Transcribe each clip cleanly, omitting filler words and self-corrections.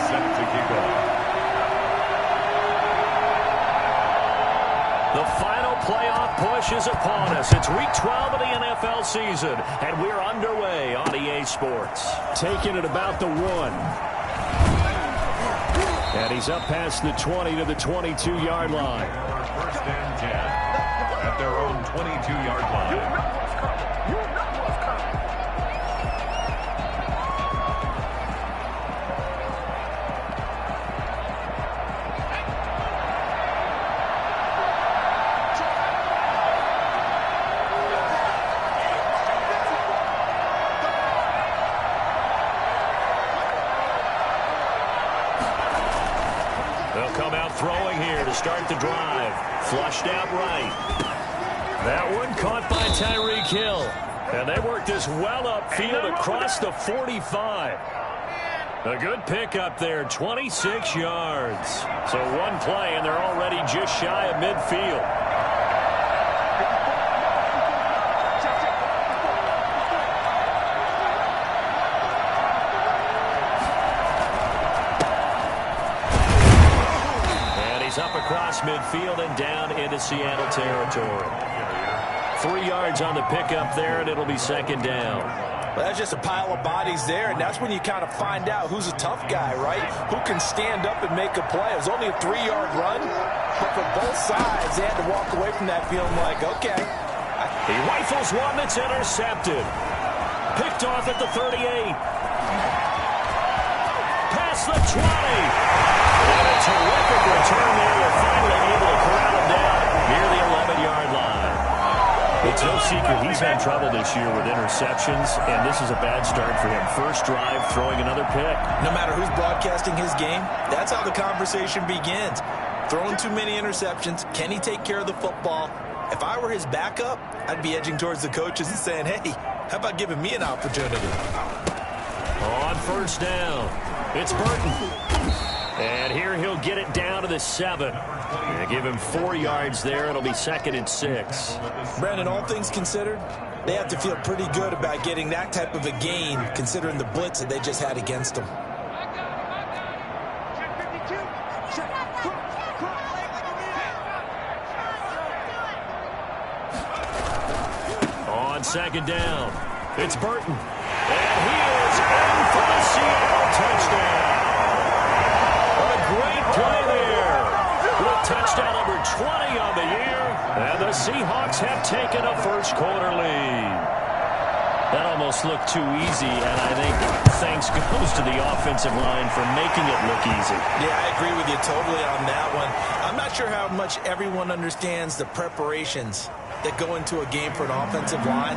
set to kick off. The final playoff push is upon us. It's week 12 of the NFL season, and we're underway on EA Sports. Taking it about the 1. And he's up past the 20 to the 22-yard line. First and 10 at their own 22-yard line. They'll come out throwing here to start the drive. Flushed out right. That one caught by Tyreek Hill. And they worked this well upfield across the 45. A good pickup there, 26 yards. So one play, and they're already just shy of midfield. Up across midfield and down into Seattle territory. 3 yards on the pickup there, and it'll be second down. Well, that's just a pile of bodies there, and that's when you kind of find out who's a tough guy, right? Who can stand up and make a play. It was only a 3-yard run, but for both sides, they had to walk away from that feeling like, okay. He rifles one that's intercepted. Picked off at the 38. Past the 20. And a terrific return there. They're finally able to corral him down near the 11-yard line. It's no secret he's had trouble this year with interceptions, and this is a bad start for him. First drive, throwing another pick. No matter who's broadcasting his game, that's how the conversation begins. Throwing too many interceptions. Can he take care of the football? If I were his backup, I'd be edging towards the coaches and saying, hey, how about giving me an opportunity? On first down, it's Burton. And here he'll get it down to the 7. They give him 4 yards there. It'll be second and 6. Brandon, all things considered, they have to feel pretty good about getting that type of a gain, considering the blitz that they just had against them. On second down, it's Burton. And he is in for the Seattle touchdown. Great play there. With touchdown number 20 on the year. And the Seahawks have taken a first quarter lead. That almost looked too easy, and I think thanks goes to the offensive line for making it look easy. Yeah, I agree with you totally on that one. I'm not sure how much everyone understands the preparations that go into a game for an offensive line,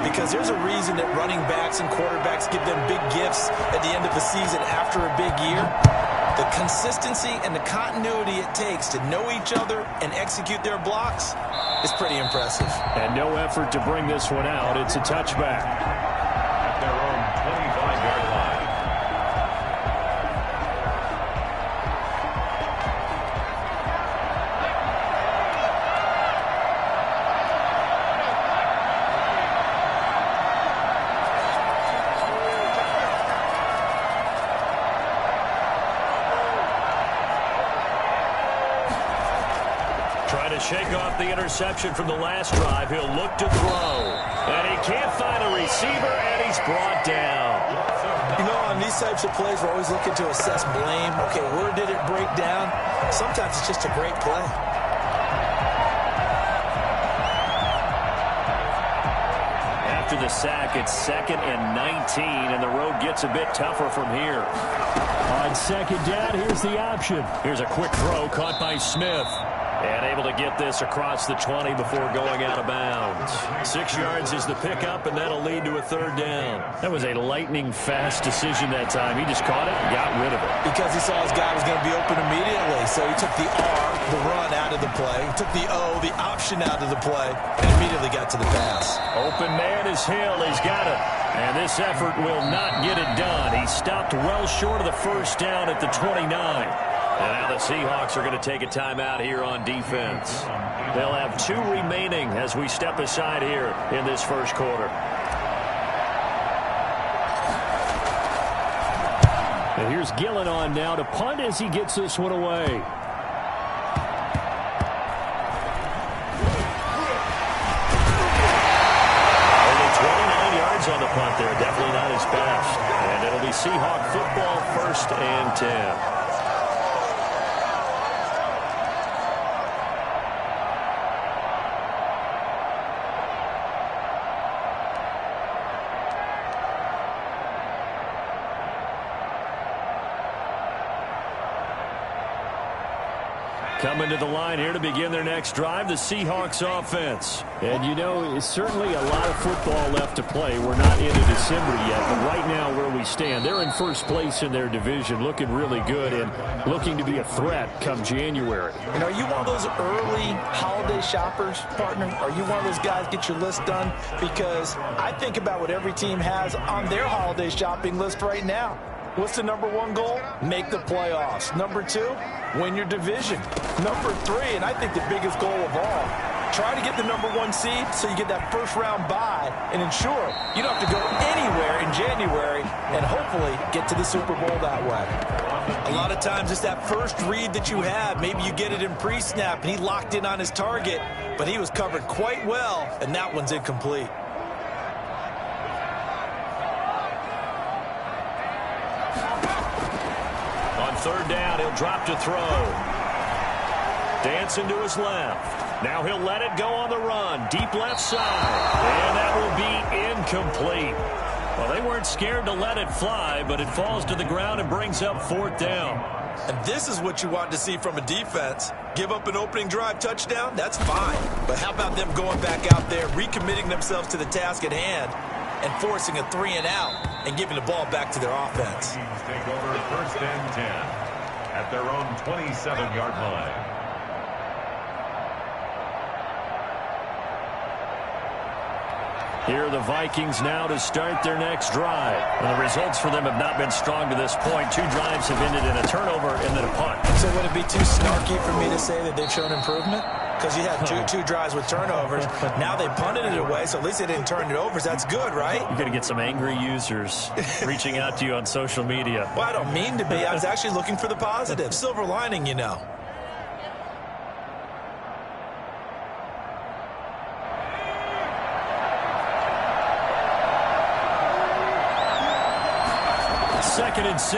because there's a reason that running backs and quarterbacks give them big gifts at the end of the season after a big year. The consistency and the continuity it takes to know each other and execute their blocks is pretty impressive. And no effort to bring this one out. It's a touchback. At their own 25-yard line. Shake off the interception from the last drive. He'll look to throw. And he can't find a receiver, and he's brought down. You know, on these types of plays, we're always looking to assess blame. Okay, where did it break down? Sometimes it's just a great play. After the sack, it's second and 19, and the road gets a bit tougher from here. On second down, here's the option. Here's a quick throw caught by Smith. And able to get this across the 20 before going out of bounds. 6 yards is the pickup, and that'll lead to a third down. That was a lightning-fast decision that time. He just caught it and got rid of it. Because he saw his guy was going to be open immediately, so he took the R, the run, out of the play. He took the O, the option, out of the play, and immediately got to the pass. Open man is Hill. He's got it. And this effort will not get it done. He stopped well short of the first down at the 29. And now the Seahawks are going to take a timeout here on defense. They'll have 2 remaining as we step aside here in this first quarter. And here's Gillen on now to punt as he gets this one away. Only 29 yards on the punt there. Definitely not his best. And it'll be Seahawk football, 1st and 10. Coming to the line here to begin their next drive, the Seahawks offense. And, you know, it's certainly a lot of football left to play. We're not into December yet, but right now where we stand, they're in first place in their division, looking really good and looking to be a threat come January. And are you one of those early holiday shoppers, partner? Are you one of those guys get your list done? Because I think about what every team has on their holiday shopping list right now. What's the number 1 goal? Make the playoffs. Number 2, win your division. Number 3, and I think the biggest goal of all, try to get the number 1 seed so you get that first-round bye and ensure you don't have to go anywhere in January and hopefully get to the Super Bowl that way. A lot of times it's that first read that you have. Maybe you get it in pre-snap and he locked in on his target, but he was covered quite well, and that one's incomplete. On 3rd down, he'll drop to throw. Dancing to his left. Now he'll let it go on the run. Deep left side. And that will be incomplete. Well, they weren't scared to let it fly, but it falls to the ground and brings up 4th down. And this is what you want to see from a defense. Give up an opening drive touchdown, that's fine. But how about them going back out there, recommitting themselves to the task at hand, and forcing a 3-and-out and giving the ball back to their offense. Teams take over 1st and 10 at their own 27-yard line. Here are the Vikings now to start their next drive. And the results for them have not been strong to this point. 2 drives have ended in a turnover and then a punt. So would it be too snarky for me to say that they've shown improvement? Because you had two drives with turnovers. Now they punted it away, so at least they didn't turn it over. So that's good, right? You're going to get some angry users reaching out to you on social media. Well, I don't mean to be. I was actually looking for the positive. Silver lining, you know. Second and 6.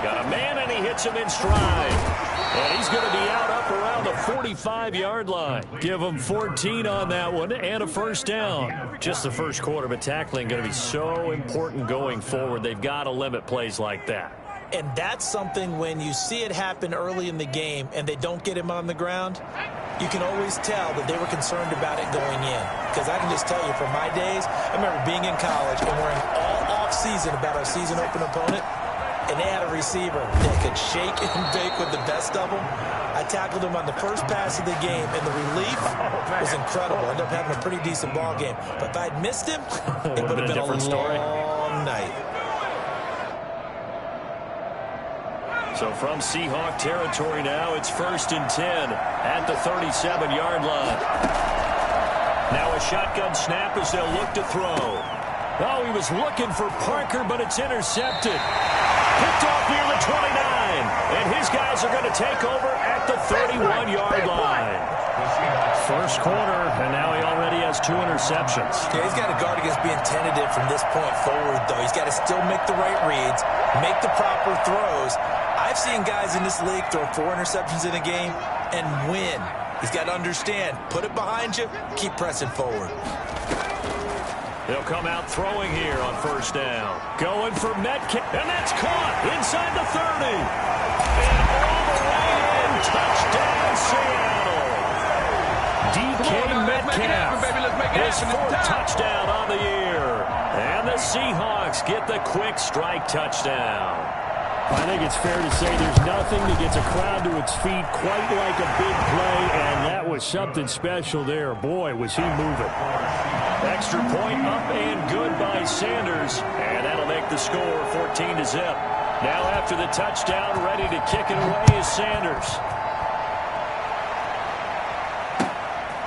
Got a man, and he hits him in stride. And he's going to be out up around the 45-yard line. Give him 14 on that one and a 1st down. Just the first quarter, but tackling going to be so important going forward. They've got to limit plays like that. And that's something when you see it happen early in the game and they don't get him on the ground, you can always tell that they were concerned about it going in. Because I can just tell you from my days, I remember being in college and worrying all off-season about our season-open opponent, and they had a receiver that could shake and bake with the best of them. I tackled him on the first pass of the game, and the relief was incredible. I ended up having a pretty decent ball game. But if I'd missed him, it would have been a different story. long night. So from Seahawk territory now, it's 1st and 10 at the 37-yard line. Now a shotgun snap as they'll look to throw. Oh, he was looking for Parker, but it's intercepted. Picked off near the 29. And his guys are going to take over at the 31-yard line. First quarter, and now he already has 2 interceptions. Yeah, he's got to guard against being tentative from this point forward, though. He's got to still make the right reads, make the proper throws. I've seen guys in this league throw 4 interceptions in a game and win. He's got to understand, put it behind you, keep pressing forward. They'll come out throwing here on 1st down. Going for Metcalf, and that's caught inside the 30. And all the way in, touchdown Seattle. DK Metcalf, his 4th touchdown on the year. And the Seahawks get the quick strike touchdown. I think it's fair to say there's nothing that gets a crowd to its feet quite like a big play, and that was something special there. Boy, was he moving. Extra point up and good by Sanders, and that'll make the score 14-0. Now after the touchdown, ready to kick it away is Sanders.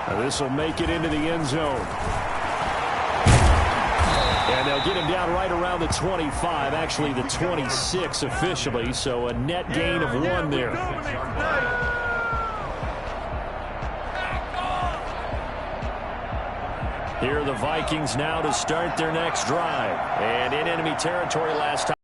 Now this will make it into the end zone. And they'll They'll get him down right around the 25, actually the 26 officially, so a net gain of 1 there. Here are the Vikings now to start their next drive. And in enemy territory last time.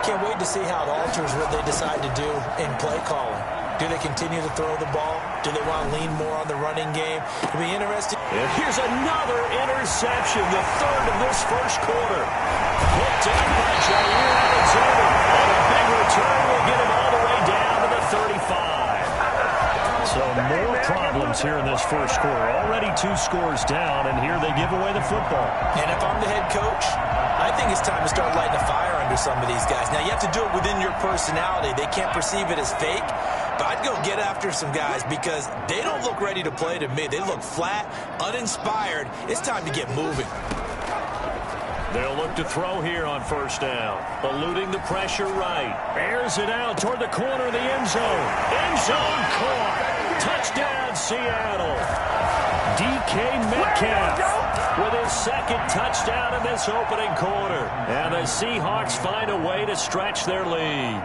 Can't wait to see how it alters what they decide to do in play calling. Do they continue to throw the ball? Do they want to lean more on the running game? It'll be interesting. And here's another interception, the third of this first quarter. Put down by Jair Alexander. And a big return will get him all the way down to the 35. So more problems here in this first quarter. Already 2 scores down, and here they give away the football. And if I'm the head coach, I think it's time to start lighting a fire under some of these guys. Now, you have to do it within your personality. They can't perceive it as fake. But I'd go get after some guys because they don't look ready to play to me. They look flat, uninspired. It's time to get moving. They'll look to throw here on first down. Eluding the pressure right. Airs it out toward the corner of the end zone. End zone caught. Touchdown, Seattle. DK Metcalf with his second touchdown in this opening quarter. And the Seahawks find a way to stretch their lead.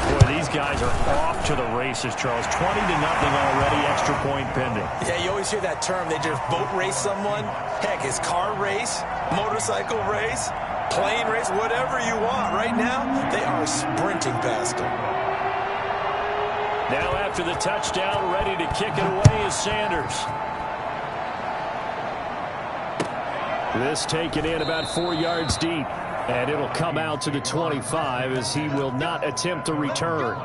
Boy, these guys are off to the races, Charles. 20-0 already, extra point pending. Yeah, you always hear that term. They just boat race someone. Heck, it's car race, motorcycle race, plane race, whatever you want. Right now, they are sprinting past them. Now after the touchdown, ready to kick it away is Sanders. This taken in about 4 yards deep. And it'll come out to the 25 as he will not attempt to return.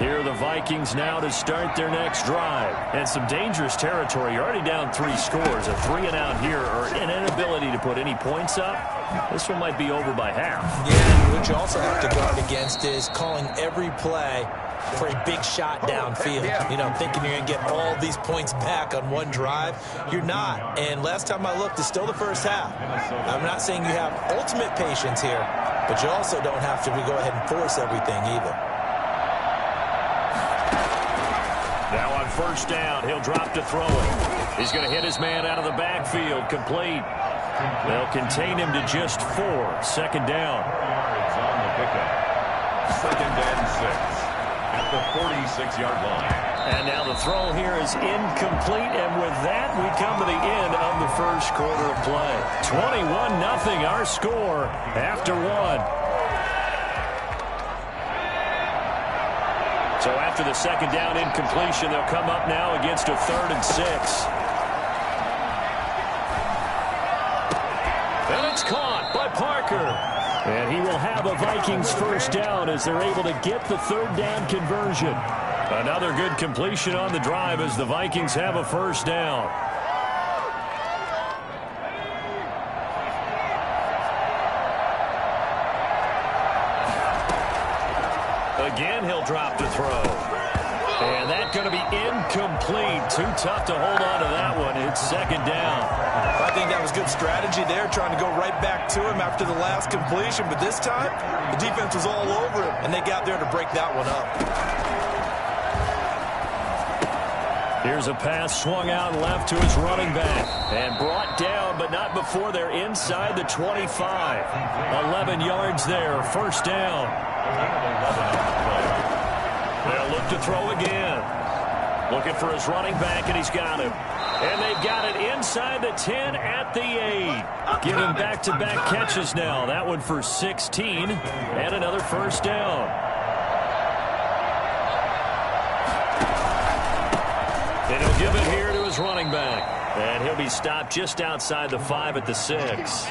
Here are the Vikings now to start their next drive. And some dangerous territory. You're already down 3 scores. A 3-and-out here or an inability to put any points up. This one might be over by half. Yeah, what you also have to guard against is calling every play for a big shot downfield. You know, thinking you're going to get all these points back on one drive. You're not. And last time I looked, it's still the first half. I'm not saying you have ultimate patience here, but you also don't have to go ahead and force everything either. Now on first down, he'll drop to throw it. He's going to hit his man out of the backfield, complete. They'll contain him to just 4. Second down. Yards on the pickup. Second and 6 at the 46-yard line. And now the throw here is incomplete, and with that, we come to the end of the first quarter of play. 21-0 our score after 1. So after the second down incompletion, they'll come up now against a 3rd and 6. And it's caught by Parker. And he will have a Vikings first down as they're able to get the 3rd down conversion. Another good completion on the drive as the Vikings have a first down. Again, he'll drop to throw. And that's going to be incomplete. Too tough to hold on to that one. It's second down. I think that was good strategy there, trying to go right back to him after the last completion. But this time, the defense was all over him, and they got there to break that one up. Here's a pass swung out left to his running back. And brought down, but not before they're inside the 25. 11 yards there, first down. They'll look to throw again. Looking for his running back, and he's got him. And they've got it inside the 10 at the 8. Giving back-to-back catches now. That one for 16 and another first down. And he'll give it here to his running back. And he'll be stopped just outside the 5 at the 6.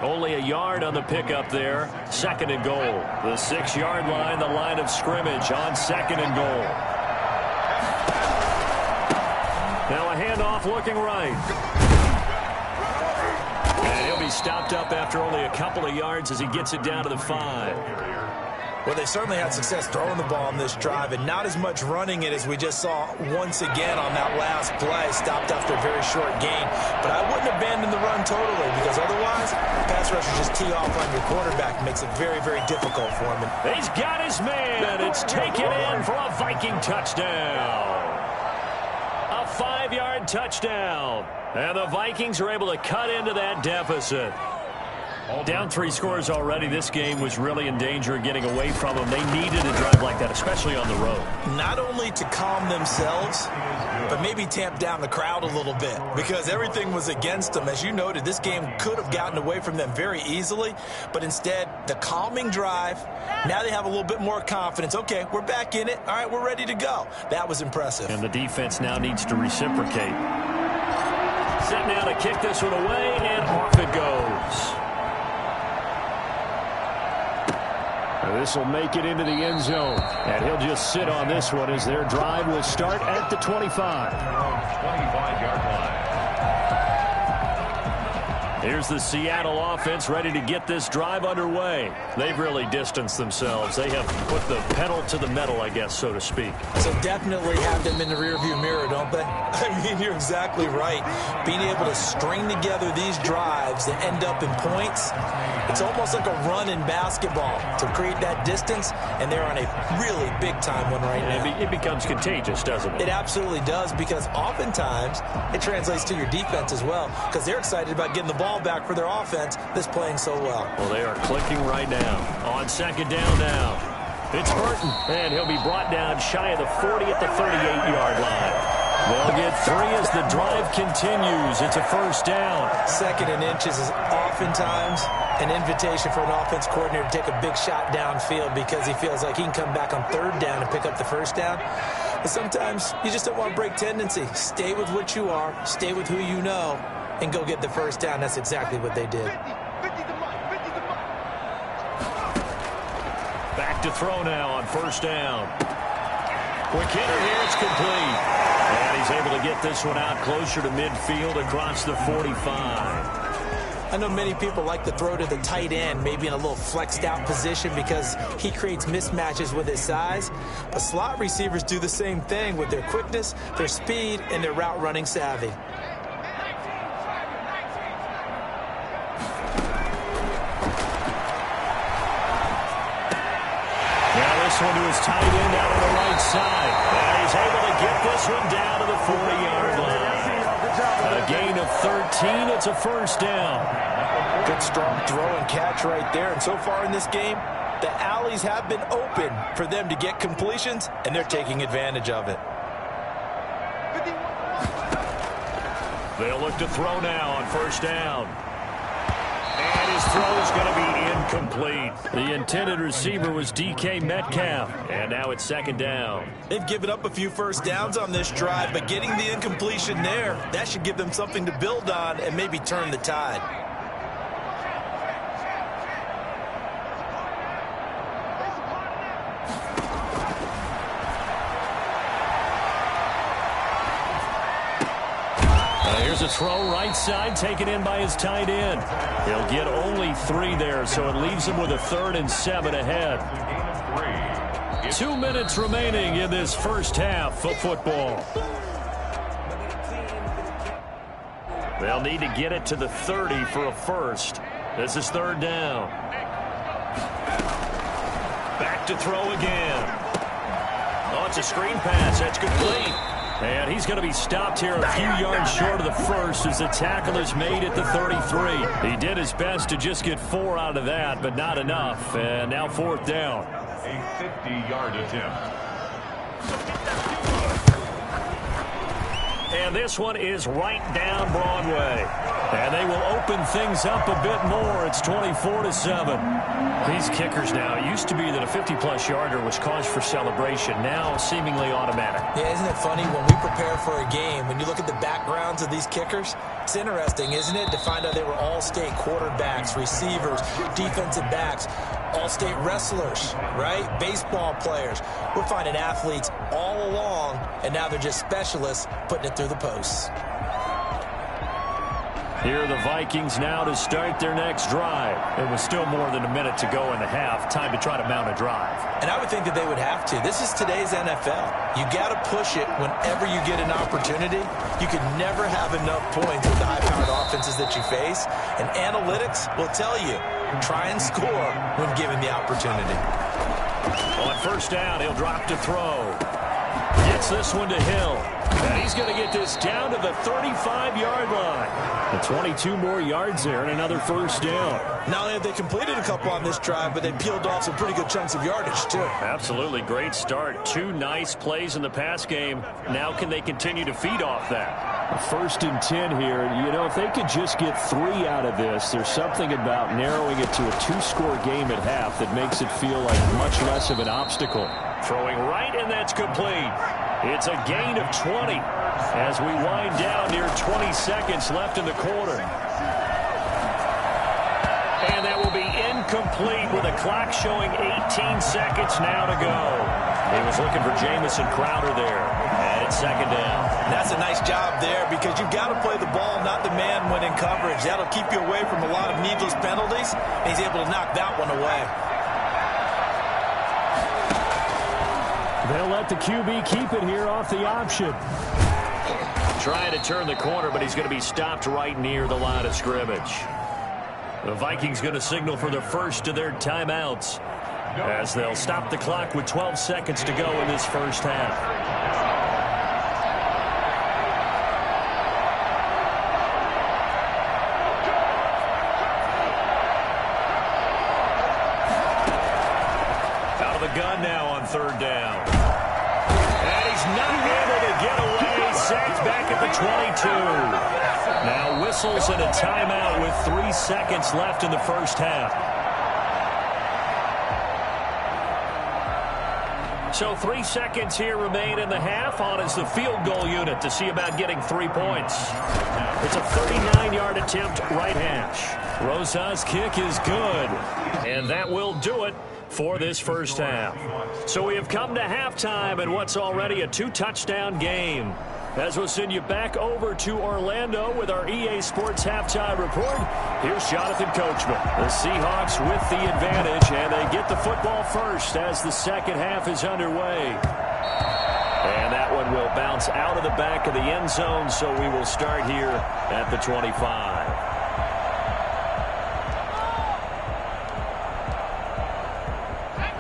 Only a yard on the pickup there. Second and goal. The 6-yard line, the line of scrimmage on second and goal. Now a handoff looking right. And he'll be stopped up after only a couple of yards as he gets it down to the 5. Well, they certainly had success throwing the ball on this drive, and not as much running it as we just saw once again on that last play. Stopped after a very short gain. But I wouldn't abandon the run totally, because otherwise, pass rushers just tee off on your quarterback. Makes it very, very difficult for him. He's got his man. It's taken in for a Viking touchdown. A 5-yard touchdown. And the Vikings are able to cut into that deficit. Down 3 scores already. This game was really in danger of getting away from them. They needed a drive like that, especially on the road. Not only to calm themselves, but maybe tamp down the crowd a little bit, because everything was against them. As you noted, this game could have gotten away from them very easily, but instead, the calming drive, now they have a little bit more confidence. Okay, we're back in it. All right, we're ready to go. That was impressive. And the defense now needs to reciprocate. Set now to kick this one away, and off it goes. This will make it into the end zone, and he'll just sit on this one as their drive will start at the 25. 25-yard line. Here's the Seattle offense ready to get this drive underway. They've really distanced themselves. They have put the pedal to the metal, I guess, so to speak. So definitely have them in the rearview mirror, don't they? I mean, you're exactly right. Being able to string together these drives that end up in points, it's almost like a run in basketball to create that distance, and they're on a really big-time one right now. It becomes contagious, doesn't it? It absolutely does, because oftentimes it translates to your defense as well, because they're excited about getting the ball back for their offense that's playing so well. Well, they are clicking right now. On second down now. It's Burton, and he'll be brought down shy of the 40 at the 38-yard line. They'll get 3 as the drive continues. It's a first down. 2nd and inches is oftentimes an invitation for an offense coordinator to take a big shot downfield, because he feels like he can come back on 3rd down and pick up the first down. But sometimes you just don't want to break tendency. Stay with what you are, stay with who you know, and go get the first down. That's exactly what they did. Back to throw now on first down. Quick hitter here, it's complete. And he's able to get this one out closer to midfield across the 45. I know many people like to throw to the tight end, maybe in a little flexed out position, because he creates mismatches with his size. But slot receivers do the same thing with their quickness, their speed, and their route running savvy. This one to his tight end out on the right side. And he's able to get this one down to the 40-yard line. A gain of 13. It's a first down. Good strong throw and catch right there. And so far in this game, the alleys have been open for them to get completions, and they're taking advantage of it. They'll look to throw now on first down. And his throw is going to be incomplete. The intended receiver was DK Metcalf. And now it's second down. They've given up a few first downs on this drive, but getting the incompletion there, that should give them something to build on and maybe turn the tide. Here's a throw right side, taken in by his tight end. He'll get only 3 there, so it leaves him with a 3rd and 7 ahead. 2 minutes remaining in this first half of football. They'll need to get it to the 30 for a first. This is 3rd down. Back to throw again. Oh, it's a screen pass. That's complete. And he's going to be stopped here a few yards short of the first as the tackle is made at the 33. He did his best to just get 4 out of that, but not enough. And now 4th down. A 50-yard attempt. And this one is right down Broadway. And they will open things up a bit more. It's 24-7. These kickers now, it used to be that a 50-plus yarder was cause for celebration. Now seemingly automatic. Yeah, isn't it funny when we prepare for a game, when you look at the backgrounds of these kickers, it's interesting, isn't it, to find out they were all-state quarterbacks, receivers, defensive backs, all-state wrestlers, right? Baseball players. We're finding athletes all along, and now they're just specialists putting it through the posts. Here are the Vikings now to start their next drive. It was still more than a minute to go in the half. Time to try to mount a drive. And I would think that they would have to. This is today's NFL. You got to push it whenever you get an opportunity. You can never have enough points with the high-powered offenses that you face. And analytics will tell you, try and score when given the opportunity. On first down, he'll drop to throw. Gets this one to Hill. And he's going to get this down to the 35-yard line. The 22 more yards there and another first down. Not only have they completed a couple on this drive, but they peeled off some pretty good chunks of yardage, too. Absolutely great start. 2 nice plays in the pass game. Now can they continue to feed off that? First and 10 here. You know, if they could just get 3 out of this, there's something about narrowing it to a 2-score game at half that makes it feel like much less of an obstacle. Throwing right, and that's complete. It's a gain of 20 as we wind down near 20 seconds left in the quarter. And that will be incomplete with the clock showing 18 seconds now to go. He was looking for Jamison Crowder there. And it's second down. That's a nice job there because you've got to play the ball, not the man when in coverage. That'll keep you away from a lot of needless penalties. And he's able to knock that one away. They'll let the QB keep it here off the option. Trying to turn the corner, but he's going to be stopped right near the line of scrimmage. The Vikings going to signal for the first of their timeouts as they'll stop the clock with 12 seconds to go in this first half. Gun now on third down. And he's not able to get away. Sacked back at the 22. Now whistles and a timeout with 3 seconds left in the first half. So 3 seconds here remain in the half. On is the field goal unit to see about getting 3 points. It's a 39-yard attempt right hash. Rosa's kick is good. And that will do it for this first half. So we have come to halftime in what's already a 2-touchdown game. As we'll send you back over to Orlando with our EA Sports Halftime Report, here's Jonathan Coachman. The Seahawks with the advantage, and they get the football first as the second half is underway. And that one will bounce out of the back of the end zone, so we will start here at the 25.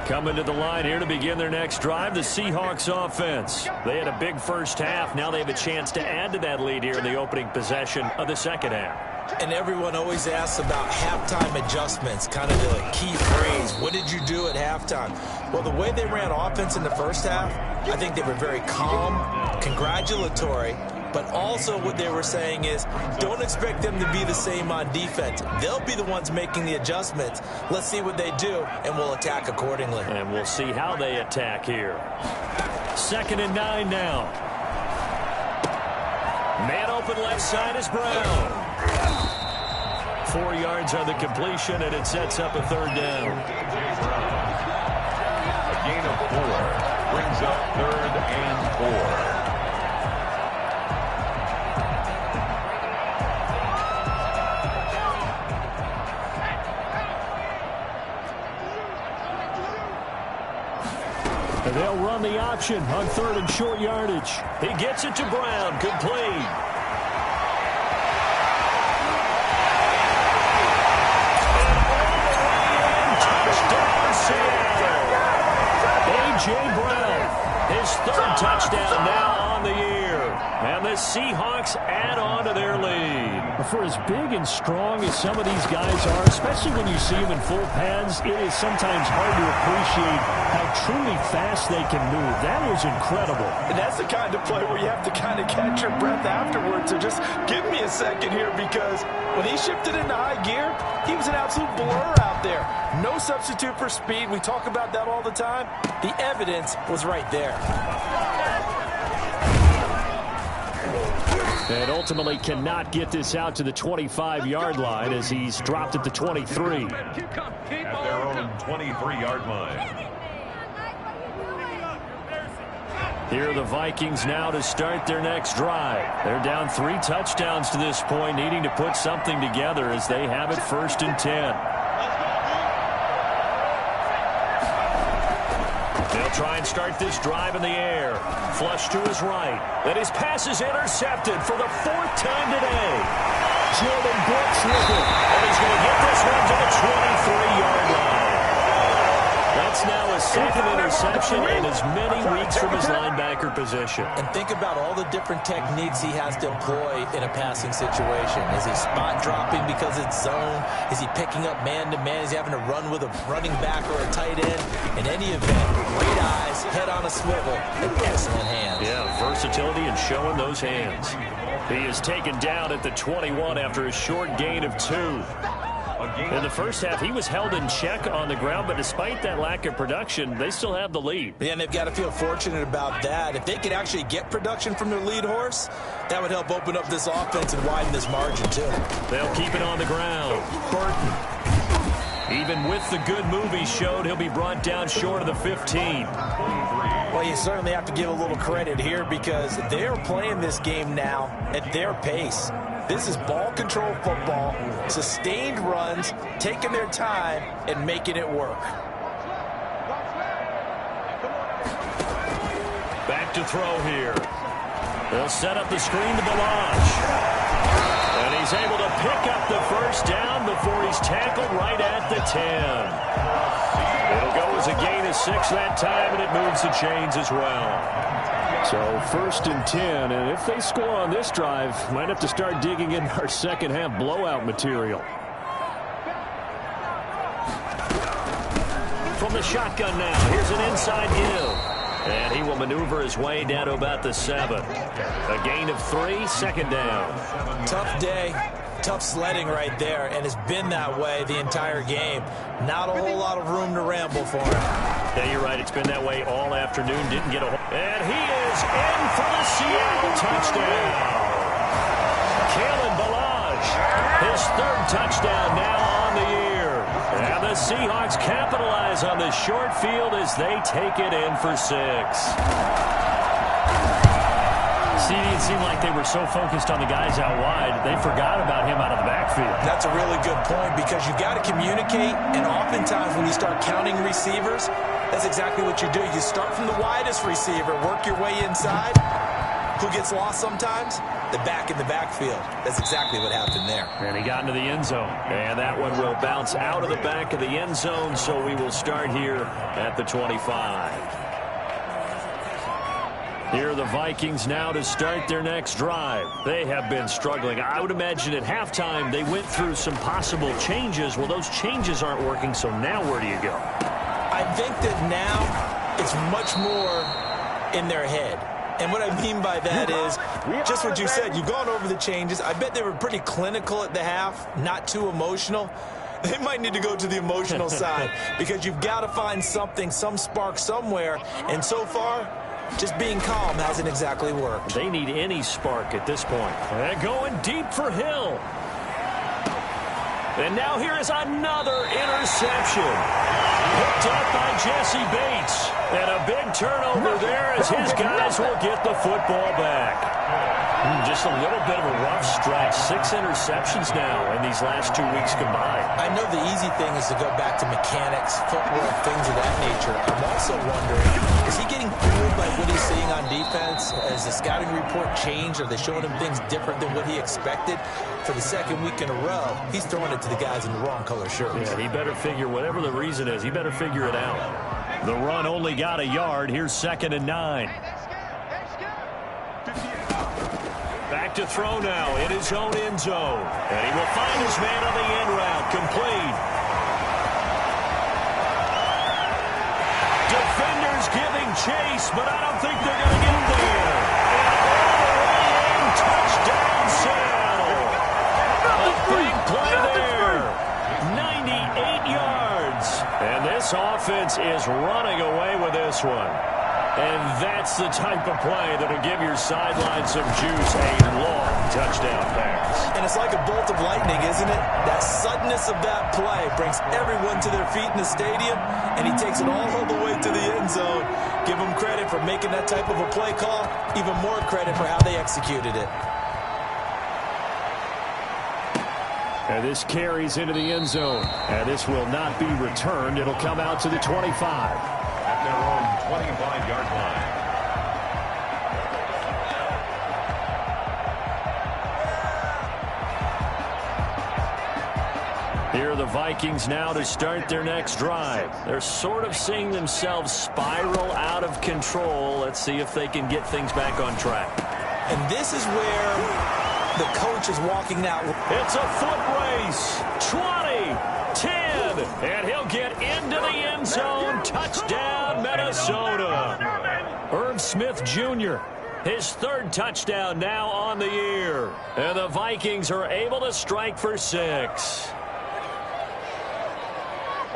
Coming to the line here to begin their next drive, the Seahawks offense. They had a big first half. Now they have a chance to add to that lead here in the opening possession of the second half. And everyone always asks about halftime adjustments, kind of the key phrase. What did you do at halftime? Well, the way they ran offense in the first half, I think they were very calm, congratulatory, but also what they were saying is don't expect them to be the same on defense. They'll be the ones making the adjustments. Let's see what they do, and we'll attack accordingly. And we'll see how they attack here. 2nd and 9 now. Man open left side is Brown. 4 yards on the completion, and it sets up a third down. A gain of 4 brings up 3rd and 4. They'll run the option on 3rd and short yardage. He gets it to Brown, complete. Touchdown, Seattle. A.J. Brown, his 3rd touchdown now on the year. And the Seahawks add on to their lead. For as big and strong as some of these guys are, especially when you see them in full pads, it is sometimes hard to appreciate how truly fast they can move. That was incredible. And that's the kind of play where you have to kind of catch your breath afterwards. So just give me a second here, because when he shifted into high gear, he was an absolute blur out there. No substitute for speed. We talk about that all the time. The evidence was right there. And ultimately cannot get this out to the 25-yard line as he's dropped at the 23. At their own 23-yard line. Here are the Vikings now to start their next drive. They're down 3 touchdowns to this point, needing to put something together as they have it 1st and 10. They'll try and start this drive in the air. Flush to his right. And his pass is intercepted for the 4th time today. Jordan Brooks with it. And he's going to get this one to the 23-yard line. That's now a 2nd interception in as many weeks from his linebacker position. And think about all the different techniques he has to employ in a passing situation. Is he spot dropping because it's zone? Is he picking up man-to-man? Is he having to run with a running back or a tight end? In any event, great eyes, head on a swivel, and excellent hands. Yeah, versatility and showing those hands. He is taken down at the 21 after a short gain of 2. In the first half, he was held in check on the ground, but despite that lack of production, they still have the lead. Yeah, and they've got to feel fortunate about that. If they could actually get production from their lead horse, that would help open up this offense and widen this margin, too. They'll keep it on the ground. Burton. Even with the good move he showed, he'll be brought down short of the 15. Well, you certainly have to give a little credit here because they're playing this game now at their pace. This is ball control football, sustained runs, taking their time, and making it work. Back to throw here. They'll set up the screen to Ballage. And he's able to pick up the 1st down before he's tackled right at the 10. It'll go as a gain of 6 that time, and it moves the chains as well. So 1st and 10, and if they score on this drive, might have to start digging in our second half blowout material. From the shotgun now, here's an inside give. And he will maneuver his way down to about the 7. A gain of 3, 2nd down. Tough day, tough sledding right there, and it's been that way the entire game. Not a whole lot of room to ramble for him. Yeah, you're right. It's been that way all afternoon. Didn't get a hold. And he is in for the Seattle touchdown. Kalen Ballage, his 3rd touchdown now on the year. And the Seahawks capitalize on the short field as they take it in for 6. CD, it seemed like they were so focused on the guys out wide, they forgot about him out of the backfield. That's a really good point because you've got to communicate, and oftentimes when you start counting receivers, that's exactly what you do. You start from the widest receiver, work your way inside. Who gets lost sometimes? The back in the backfield. That's exactly what happened there. And he got into the end zone. And that one will bounce out of the back of the end zone, so we will start here at the 25. Here are the Vikings now to start their next drive. They have been struggling. I would imagine at halftime they went through some possible changes. Well, those changes aren't working, so now where do you go? I think that now it's much more in their head. And what I mean by that is just what you said. You've gone over the changes. I bet they were pretty clinical at the half, not too emotional. They might need to go to the emotional side because you've got to find something, some spark somewhere. And so far, just being calm hasn't exactly worked. They need any spark at this point. And going deep for Hill. And now here is another interception. Picked up by Jesse Bates. And a big turnover there as his guys will get the football back. Just a little bit of a rough stretch. 6 interceptions now in these last 2 weeks combined. I know the easy thing is to go back to mechanics, footwork, things of that nature. I'm also wondering, is he getting fooled by what he's seeing on defense? Has the scouting report changed? Are they showing him things different than what he expected? For the 2nd week in a row, he's throwing it to the guys in the wrong color shirts. Yeah, he better figure, whatever the reason is, he better figure it out. The run only got a yard. Here's 2nd and 9. Back to throw now in his own end zone. And he will find his man on the end route. Complete. Defenders giving chase, but I don't think they're going to get there. And all the way in, touchdown Seattle. A big play there. 98 yards. And this offense is running away with this one. And that's the type of play that'll give your sideline some juice. A long touchdown pass. And it's like a bolt of lightning, isn't it? That suddenness of that play brings everyone to their feet in the stadium, and he takes it all the way to the end zone. Give him credit for making that type of a play call, even more credit for how they executed it. And this carries into the end zone. And this will not be returned. It'll come out to the 25. At their own 25-yard line. Here are the Vikings now to start their next drive. They're sort of seeing themselves spiral out of control. Let's see if they can get things back on track. And this is where the coach is walking out. It's a foot race. 20, 10, and he'll get into the end zone. Touchdown, Minnesota. Irv Smith Jr., his third touchdown now on the year. And the Vikings are able to strike for 6.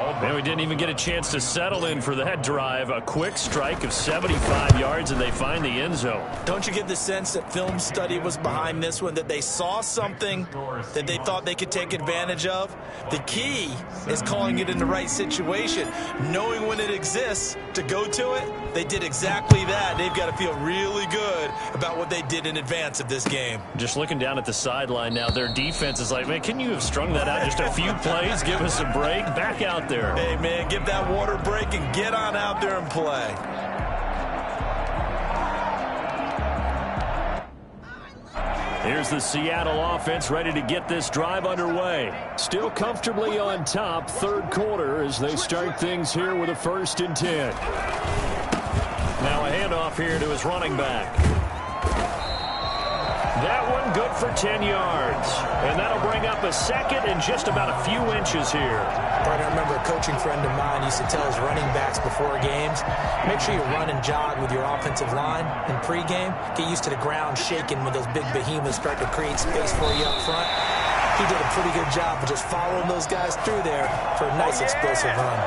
And we didn't even get a chance to settle in for that drive. A quick strike of 75 yards, and they find the end zone. Don't you get the sense that film study was behind this one, that they saw something that they thought they could take advantage of? The key is calling it in the right situation, knowing when it exists to go to it. They did exactly that. They've got to feel really good about what they did in advance of this game. Just looking down at the sideline now, their defense is like, man, can you have strung that out just a few plays? Give us a break. Back out there. Hey, man, give that water break and get on out there and play. Here's the Seattle offense ready to get this drive underway. Still comfortably on top, third quarter, as they start things here with a 1st and 10. Now a handoff here to his running back. That one good for 10 yards. And that'll bring up a second and just about a few inches here. I remember a coaching friend of mine used to tell his running backs before games, make sure you run and jog with your offensive line in pregame. Get used to the ground shaking when those big behemoths start to create space for you up front. He did a pretty good job of just following those guys through there for a nice explosive run.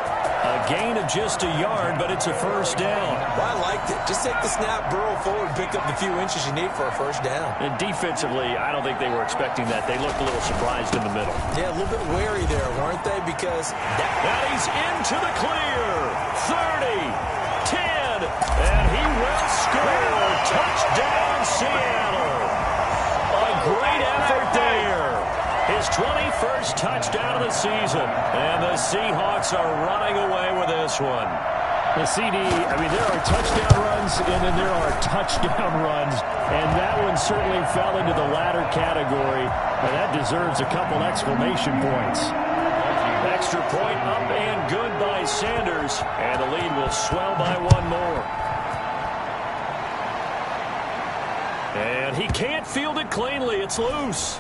A gain of just a yard, but it's a 1st down. Well, I liked it. Just take the snap, burrow forward, pick up the few inches you need for a 1st down. And defensively, I don't think they were expecting that. They looked a little surprised in the middle. Yeah, a little bit wary there, weren't they? Because that he's into the clear. 30, 10, and he will score. Touchdown, Seattle. A great effort there. His 21st touchdown of the season. And the Seahawks are running away with this one. The CD, I mean, there are touchdown runs, and then there are touchdown runs. And that one certainly fell into the latter category. And that deserves a couple exclamation points. Extra point up and good by Sanders. And the lead will swell by one more. And he can't field it cleanly. It's loose.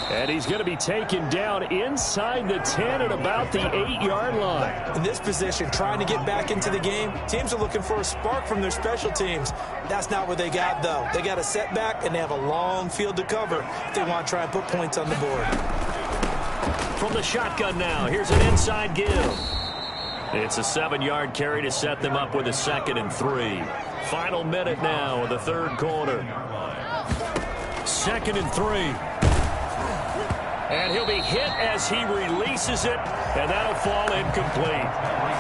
And he's going to be taken down inside the 10 at about the 8-yard line. In this position, trying to get back into the game, teams are looking for a spark from their special teams. That's not what they got, though. They got a setback, and they have a long field to cover if they want to try and put points on the board. From the shotgun now, here's an inside give. It's a 7-yard carry to set them up with a 2nd and 3. Final minute now of the third quarter. 2nd and 3. And he'll be hit as he releases it, and that'll fall incomplete.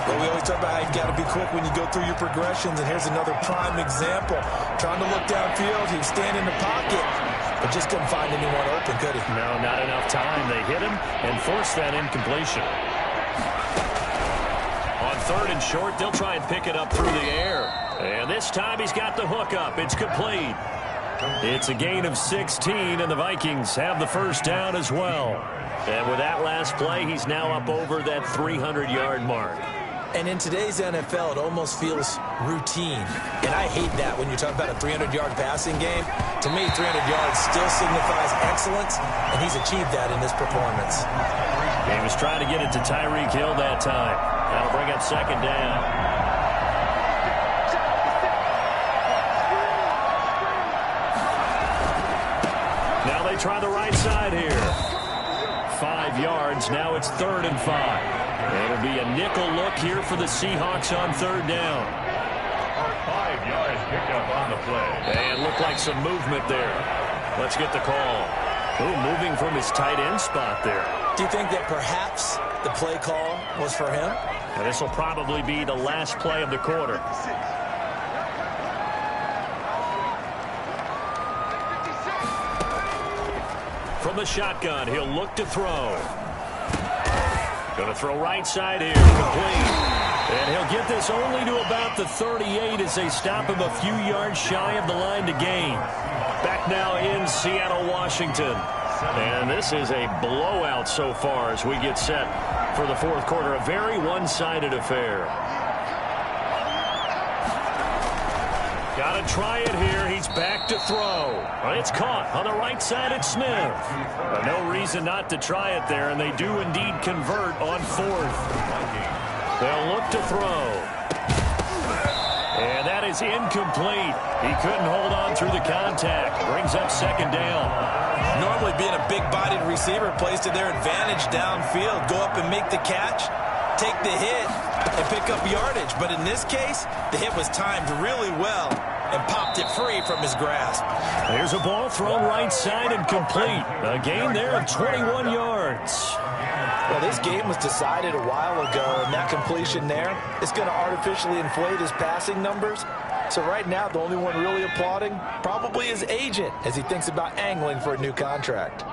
Well, we always talk about how you've got to be quick when you go through your progressions, and here's another prime example. Trying to look downfield, he was standing in the pocket, but just couldn't find anyone open, could he? No, not enough time. They hit him and forced that incompletion. On 3rd and short, they'll try and pick it up through the air. And this time he's got the hook up. It's complete. It's a gain of 16, and the Vikings have the 1st down as well. And with that last play, he's now up over that 300-yard mark. And in today's NFL, it almost feels routine. And I hate that when you talk about a 300-yard passing game. To me, 300 yards still signifies excellence, and he's achieved that in this performance. He was trying to get it to Tyreek Hill that time. That'll bring up 2nd down. Try the right side here. 5 yards. Now it's 3rd and 5. It'll be a nickel look here for the Seahawks on 3rd down. 5 yards picked up on the play. And looked like some movement there. Let's get the call. Oh, moving from his tight end spot there. Do you think that perhaps the play call was for him? And this will probably be the last play of the quarter. From the shotgun, he'll look to throw. Going to throw right side here, complete. And he'll get this only to about the 38 as they stop him a few yards shy of the line to gain. Back now in Seattle, Washington. And this is a blowout so far as we get set for the fourth quarter. A very one-sided affair. Got to try it here. He's back to throw. It's caught on the right side at Smith. But no reason not to try it there, and they do indeed convert on fourth. They'll look to throw. And that is incomplete. He couldn't hold on through the contact. Brings up second down. Normally being a big-bodied receiver plays to their advantage downfield. Go up and make the catch, take the hit, and pick up yardage. But in this case, the hit was timed really well and popped it free from his grasp. There's a ball thrown right side and complete. A gain there of 21 yards. Well, this game was decided a while ago, and that completion there is going to artificially inflate his passing numbers. So right now, the only one really applauding probably his agent as he thinks about angling for a new contract.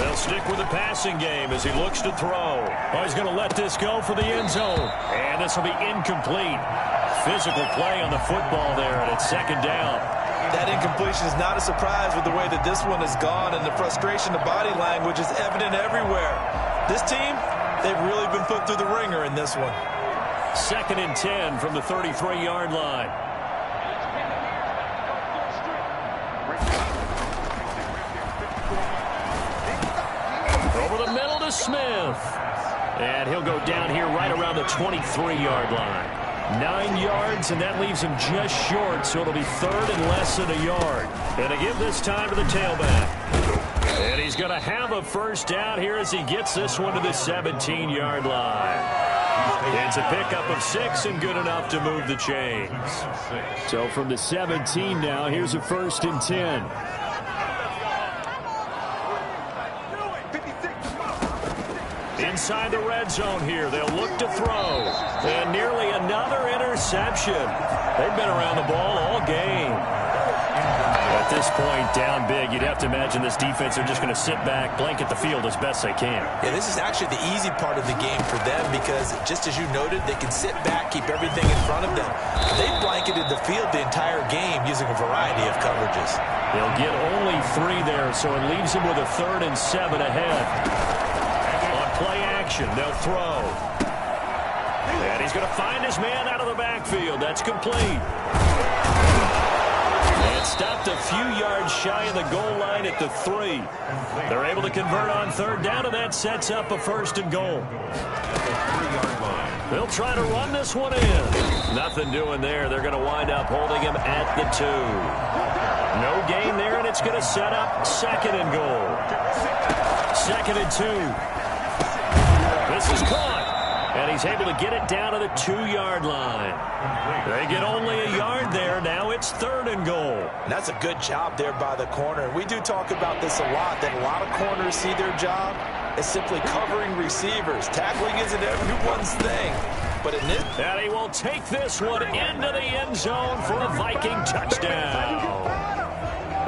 They'll stick with the passing game as he looks to throw. Oh, he's going to let this go for the end zone. And this will be incomplete. Physical play on the football there, and it's second down. That incompletion is not a surprise with the way that this one has gone, and the frustration of body language is evident everywhere. This team, they've really been put through the ringer in this one. Second and 10 from the 33-yard line. Over the middle to Smith. And he'll go down here right around the 23-yard line. 9 yards, and that leaves him just short, so it'll be third and less than a yard. And to give this time to the tailback. And he's going to have a first down here as he gets this one to the 17-yard line. It's a pickup of 6 and good enough to move the chains. So from the 17 now, here's a first and 10. Inside the red zone here, they'll look to throw. And nearly another interception. They've been around the ball all game. At this point, down big, you'd have to imagine this defense are just going to sit back, blanket the field as best they can. Yeah, this is actually the easy part of the game for them because, just as you noted, they can sit back, keep everything in front of them. They've blanketed the field the entire game using a variety of coverages. They'll get only 3 there, so it leaves them with a 3rd and 7 ahead. On play action, they'll throw. And he's going to find his man out of the backfield. That's complete. And stopped a few yards shy of the goal line at the 3. They're able to convert on third down, and that sets up a first and goal. They'll try to run this one in. Nothing doing there. They're going to wind up holding him at the 2. No gain there, and it's going to set up second and goal. Second and 2. This is caught. And he's able to get it down to the 2-yard line. They get only a yard there. Now it's 3rd and goal. And that's a good job there by the corner. We do talk about this a lot, that a lot of corners see their job as simply covering receivers. Tackling isn't everyone's thing. But in this... And he will take this one into the end zone for a Viking touchdown.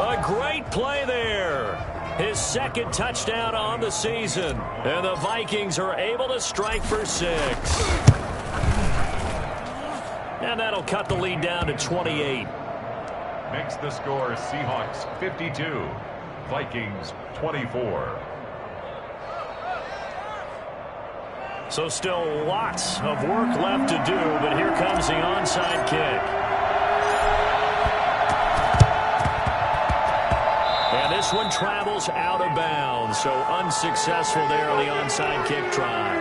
A great play there. His second touchdown on the season. And the Vikings are able to strike for 6. And that'll cut the lead down to 28. Makes the score Seahawks 52, Vikings 24. So still lots of work left to do, but here comes the onside kick. And this one travels out of bounds, so unsuccessful there on the onside kick try.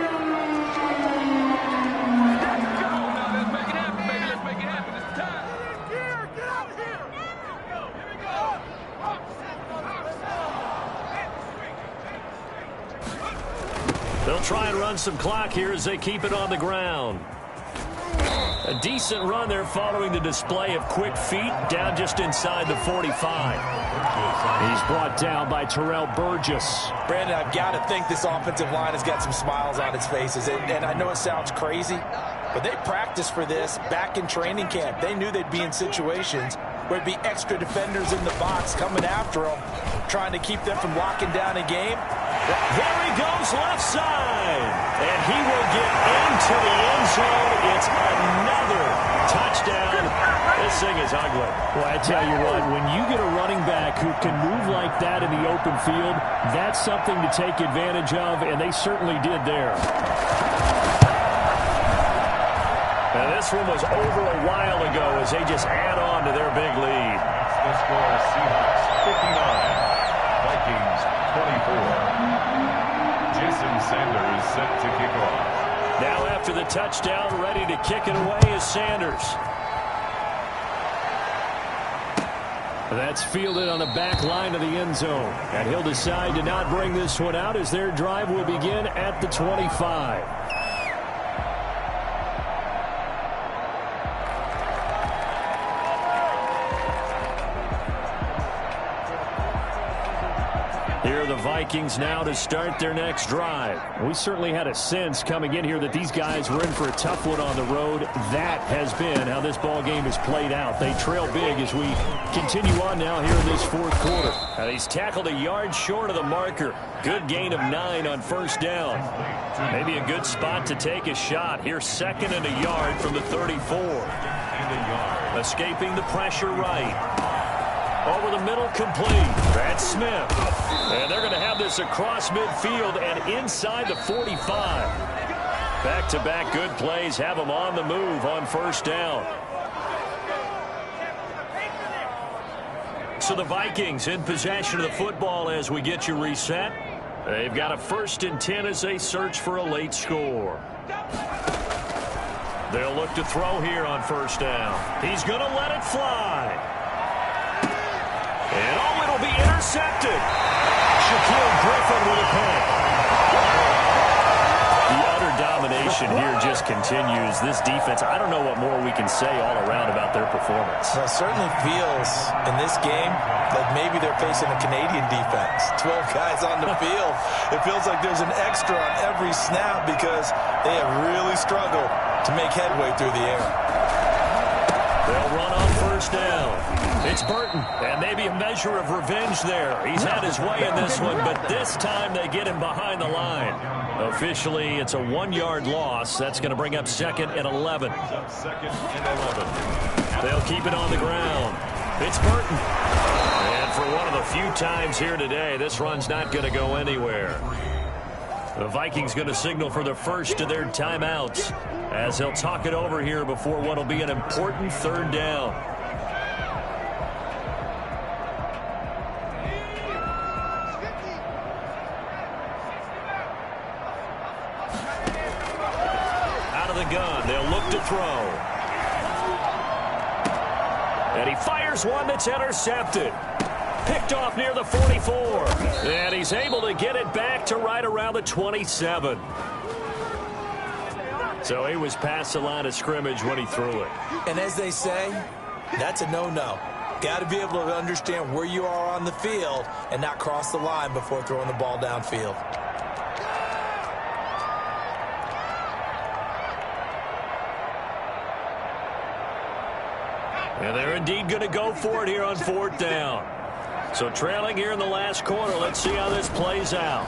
They'll try and run some clock here as they keep it on the ground. A decent run there following the display of quick feet down just inside the 45. He's brought down by Terrell Burgess. Brandon, I've got to think this offensive line has got some smiles on its faces. And I know it sounds crazy, but they practiced for this back in training camp. They knew they'd be in situations where it'd be extra defenders in the box coming after them, trying to keep them from locking down a game. There he goes left side. And he will get into the end zone. It's another touchdown. This thing is ugly. Well, I tell you what, when you get a running back who can move like that in the open field, that's something to take advantage of, and they certainly did there. And this one was over a while ago as they just add on to their big lead. The score is Seahawks 59, Vikings 24. Jason Sanders set to kick off. Now after the touchdown, ready to kick it away is Sanders. That's fielded on the back line of the end zone. And he'll decide to not bring this one out as their drive will begin at the 25. Here are the Vikings now to start their next drive. We certainly had a sense coming in here that these guys were in for a tough one on the road. That has been how this ball game has played out. They trail big as we continue on now here in this fourth quarter. And he's tackled a yard short of the marker. Good gain of 9 on first down. Maybe a good spot to take a shot. Here's 2nd and a yard from the 34. Escaping the pressure right. Over the middle, complete. That's Smith. And they're going to have this across midfield and inside the 45. Back-to-back good plays have them on the move on first down. So the Vikings in possession of the football as we get you reset. They've got a 1st and 10 as they search for a late score. They'll look to throw here on first down. He's going to let it fly. And oh, it'll be intercepted. Shaquille Griffin with a pick. The utter domination here just continues. This defense, I don't know what more we can say all around about their performance. Well, it certainly feels in this game like maybe they're facing a Canadian defense. 12 guys on the field. It feels like there's an extra on every snap because they have really struggled to make headway through the air. They'll run on first down. It's Burton, and maybe a measure of revenge there. He's had his way in this one, but this time they get him behind the line. Officially, it's a 1-yard loss. That's going to bring up 2nd and 11. They'll keep it on the ground. It's Burton. And for one of the few times here today, this run's not going to go anywhere. The Vikings going to signal for the first of their timeouts as they'll talk it over here before what will be an important 3rd down. Out of the gun, they'll look to throw. And he fires one that's intercepted. Picked off near the 44. And he's able to get it back to right around the 27. So he was past the line of scrimmage when he threw it. And as they say, that's a no-no. Got to be able to understand where you are on the field and not cross the line before throwing the ball downfield. And they're indeed going to go for it here on 4th down. So trailing here in the last quarter, let's see how this plays out.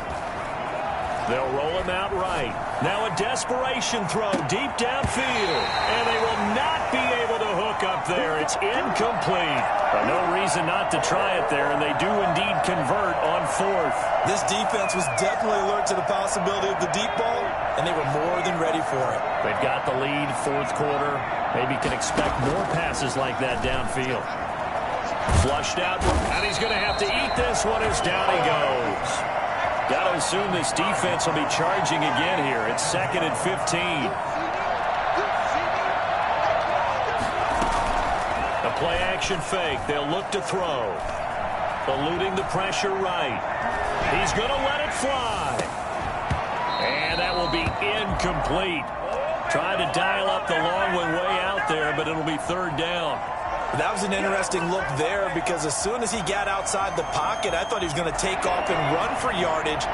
They'll roll him out right. Now a desperation throw deep downfield. And they will not be able to hook up there. It's incomplete. But no reason not to try it there, and they do indeed convert on 4th. This defense was definitely alert to the possibility of the deep ball, and they were more than ready for it. They've got the lead, 4th quarter. Maybe can expect more passes like that downfield. Flushed out, and he's going to have to eat this one as down he goes. Got to assume this defense will be charging again here. It's 2nd and 15. A play-action fake. They'll look to throw. Eluding the pressure right. He's going to let it fly. And that will be incomplete. Tried to dial up the long one way out there, but it'll be third down. That was an interesting look there because as soon as he got outside the pocket, I thought he was going to take off and run for yardage.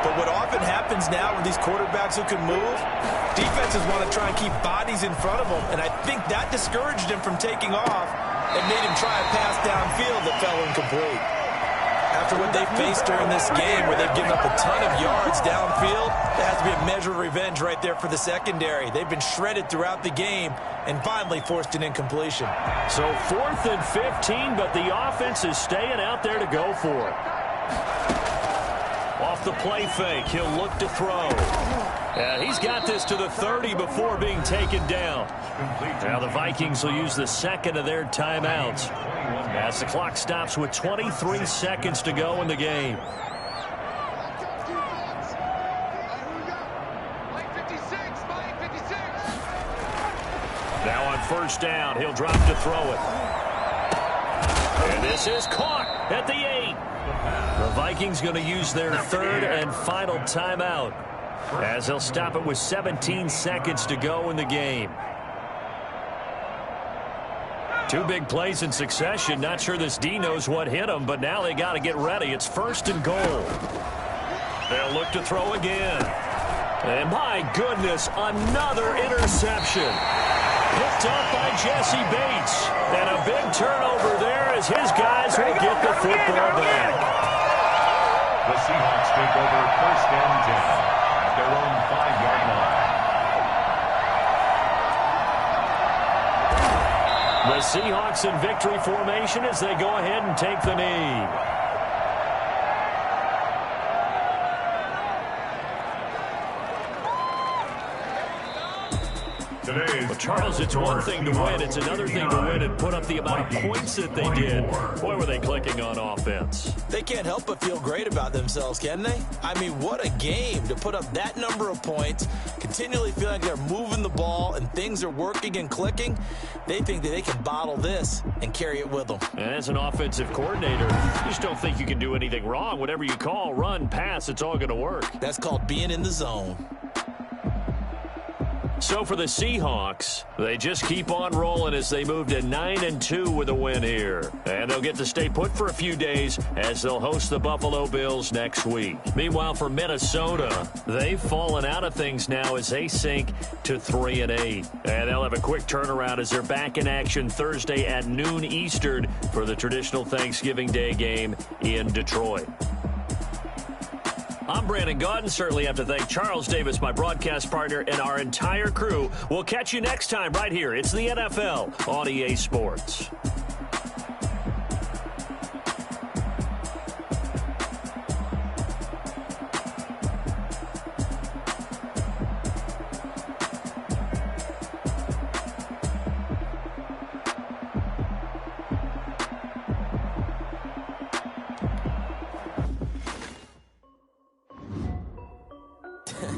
But what often happens now with these quarterbacks who can move, defenses want to try and keep bodies in front of them. And I think that discouraged him from taking off and made him try a pass downfield that fell incomplete. After what they faced during this game where they've given up a ton of yards downfield, that has to be a measure of revenge right there for the secondary. They've been shredded throughout the game and finally forced an incompletion. So 4th and 15, but the offense is staying out there to go for it. Off the play fake, he'll look to throw. And he's got this to the 30 before being taken down. Now the Vikings will use the second of their timeouts as the clock stops with 23 seconds to go in the game. Now on first down, he'll drop to throw it. And this is caught at the 8. The Vikings going to use their third and final timeout as they'll stop it with 17 seconds to go in the game. Two big plays in succession. Not sure this D knows what hit him, but now they got to get ready. It's 1st and goal. They'll look to throw again. And my goodness, another interception. Picked up by Jesse Bates. And a big turnover there as his guys will get the football back. The Seahawks take over 1st and 10 at their own 5-yard line. The Seahawks in victory formation as they go ahead and take the knee. Well, Charles, it's one thing to win. It's another thing to win and put up the amount of points that they did. Boy, were they clicking on offense. They can't help but feel great about themselves, can they? I mean, what a game to put up that number of points, continually feel like they're moving the ball and things are working and clicking. They think that they can bottle this and carry it with them. And as an offensive coordinator, you just don't think you can do anything wrong. Whatever you call, run, pass, it's all going to work. That's called being in the zone. So for the Seahawks, they just keep on rolling as they move to 9-2 with a win here. And they'll get to stay put for a few days as they'll host the Buffalo Bills next week. Meanwhile, for Minnesota, they've fallen out of things now as they sink to 3-8. And they'll have a quick turnaround as they're back in action Thursday at noon Eastern for the traditional Thanksgiving Day game in Detroit. I'm Brandon Gaudin. Certainly have to thank Charles Davis, my broadcast partner, and our entire crew. We'll catch you next time right here. It's the NFL on EA Sports.